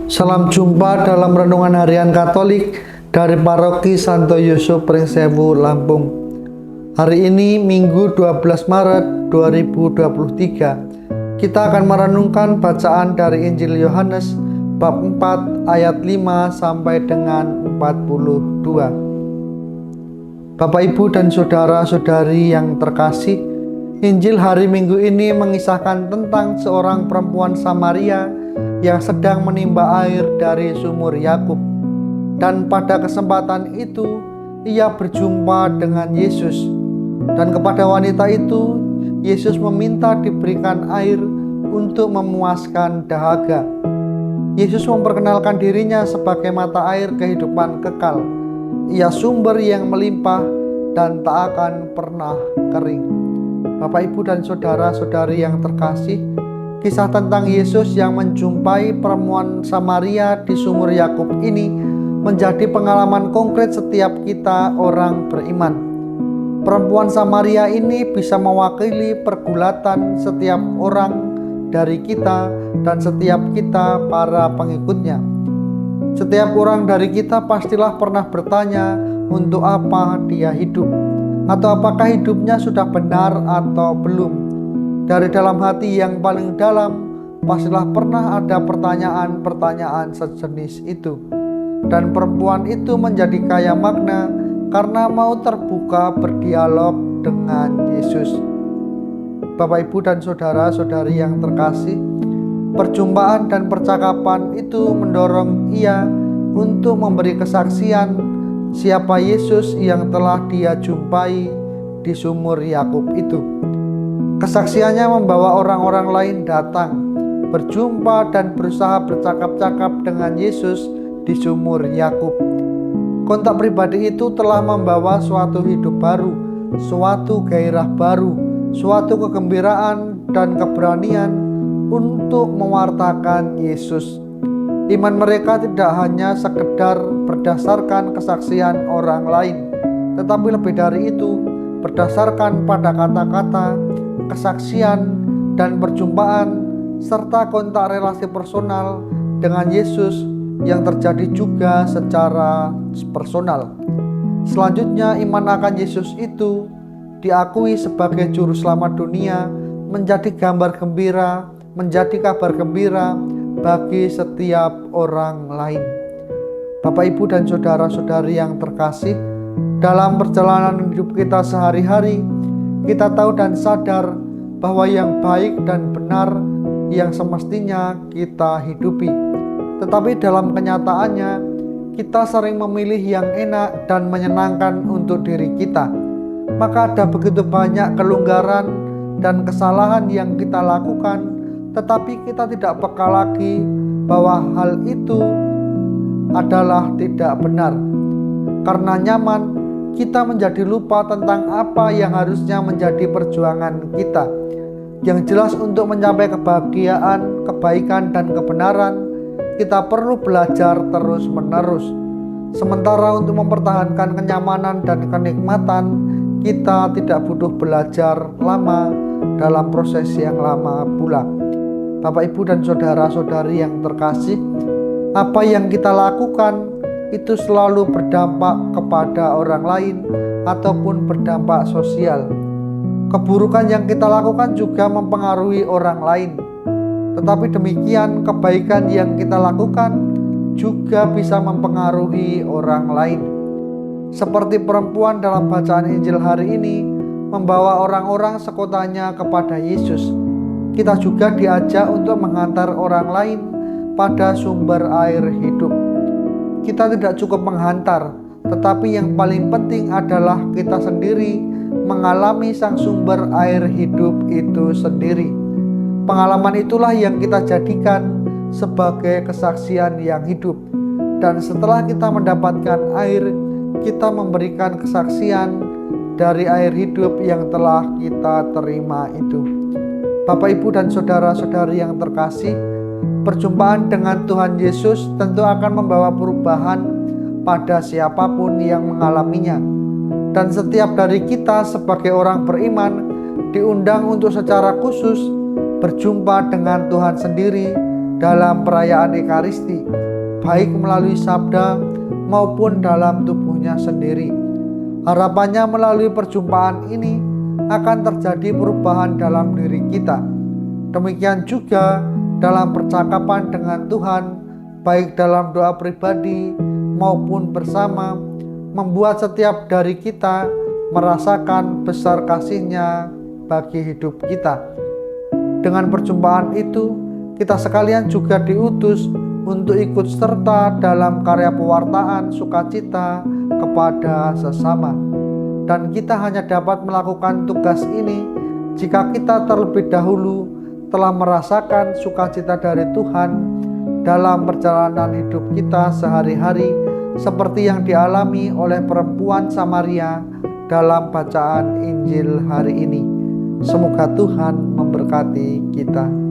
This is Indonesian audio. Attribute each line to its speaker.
Speaker 1: Salam jumpa dalam Renungan Harian Katolik dari Paroki Santo Yusuf Pringsewu, Lampung. Hari ini Minggu 12 Maret 2023. Kita akan merenungkan bacaan dari Injil Yohanes bab 4 ayat 5 sampai dengan 42. Bapak, Ibu, dan saudara-saudari yang terkasih, Injil hari Minggu ini mengisahkan tentang seorang perempuan Samaria yang sedang menimba air dari sumur Yakub. Dan pada kesempatan itu ia berjumpa dengan Yesus. Dan kepada wanita itu Yesus meminta diberikan air untuk memuaskan dahaga. Yesus memperkenalkan dirinya sebagai mata air kehidupan kekal. Ia sumber yang melimpah dan tak akan pernah kering. Bapak, Ibu, dan saudara-saudari yang terkasih, kisah tentang Yesus yang menjumpai perempuan Samaria di sumur Yakub ini menjadi pengalaman konkret setiap kita orang beriman. Perempuan Samaria ini bisa mewakili pergulatan setiap orang dari kita dan setiap kita para pengikutnya. Setiap orang dari kita pastilah pernah bertanya untuk apa dia hidup, atau apakah hidupnya sudah benar atau belum. Dari dalam hati yang paling dalam, pastilah pernah ada pertanyaan-pertanyaan sejenis itu. Dan perempuan itu menjadi kaya makna karena mau terbuka berdialog dengan Yesus. Bapak, Ibu, dan saudara-saudari yang terkasih, perjumpaan dan percakapan itu mendorong ia untuk memberi kesaksian siapa Yesus yang telah dia jumpai di sumur Yakub itu. Kesaksiannya membawa orang-orang lain datang, berjumpa dan berusaha bercakap-cakap dengan Yesus di sumur Yakub. Kontak pribadi itu telah membawa suatu hidup baru, suatu gairah baru, suatu kegembiraan dan keberanian untuk mewartakan Yesus. Iman mereka tidak hanya sekedar berdasarkan kesaksian orang lain, tetapi lebih dari itu, berdasarkan pada kata-kata, kesaksian, dan perjumpaan, serta kontak relasi personal dengan Yesus yang terjadi juga secara personal. Selanjutnya, iman akan Yesus itu diakui sebagai juru selamat dunia, menjadi gambar gembira, menjadi kabar gembira bagi setiap orang lain. Bapak, Ibu, dan saudara-saudari yang terkasih, dalam perjalanan hidup kita sehari-hari, kita tahu dan sadar bahwa yang baik dan benar yang semestinya kita hidupi. Tetapi dalam kenyataannya, kita sering memilih yang enak dan menyenangkan untuk diri kita. Maka ada begitu banyak kelonggaran dan kesalahan yang kita lakukan, tetapi kita tidak peka lagi bahwa hal itu adalah tidak benar. Karena nyaman, kita menjadi lupa tentang apa yang harusnya menjadi perjuangan kita. Yang jelas, untuk mencapai kebahagiaan, kebaikan, dan kebenaran, kita perlu belajar terus-menerus. Sementara untuk mempertahankan kenyamanan dan kenikmatan, kita tidak butuh belajar lama dalam proses yang lama pula. Bapak, Ibu, dan saudara-saudari yang terkasih, apa yang kita lakukan itu selalu berdampak kepada orang lain ataupun berdampak sosial. Keburukan yang kita lakukan juga mempengaruhi orang lain. Tetapi demikian, kebaikan yang kita lakukan juga bisa mempengaruhi orang lain. Seperti perempuan dalam bacaan Injil hari ini membawa orang-orang sekotanya kepada Yesus, kita juga diajak untuk menghantar orang lain pada sumber air hidup. Kita tidak cukup menghantar, tetapi yang paling penting adalah kita sendiri mengalami sang sumber air hidup itu sendiri. Pengalaman itulah yang kita jadikan sebagai kesaksian yang hidup. Dan setelah kita mendapatkan air, kita memberikan kesaksian dari air hidup yang telah kita terima itu. Bapak, Ibu, dan saudara-saudari yang terkasih, perjumpaan dengan Tuhan Yesus tentu akan membawa perubahan pada siapapun yang mengalaminya. Dan setiap dari kita sebagai orang beriman diundang untuk secara khusus berjumpa dengan Tuhan sendiri dalam perayaan Ekaristi, baik melalui sabda maupun dalam tubuhnya sendiri. Harapannya melalui perjumpaan ini akan terjadi perubahan dalam diri kita. Demikian juga dalam percakapan dengan Tuhan, baik dalam doa pribadi maupun bersama, membuat setiap dari kita merasakan besar kasih-Nya bagi hidup kita. Dengan perjumpaan itu, kita sekalian juga diutus untuk ikut serta dalam karya pewartaan sukacita kepada sesama. Dan kita hanya dapat melakukan tugas ini jika kita terlebih dahulu telah merasakan sukacita dari Tuhan dalam perjalanan hidup kita sehari-hari, seperti yang dialami oleh perempuan Samaria dalam bacaan Injil hari ini. Semoga Tuhan memberkati kita.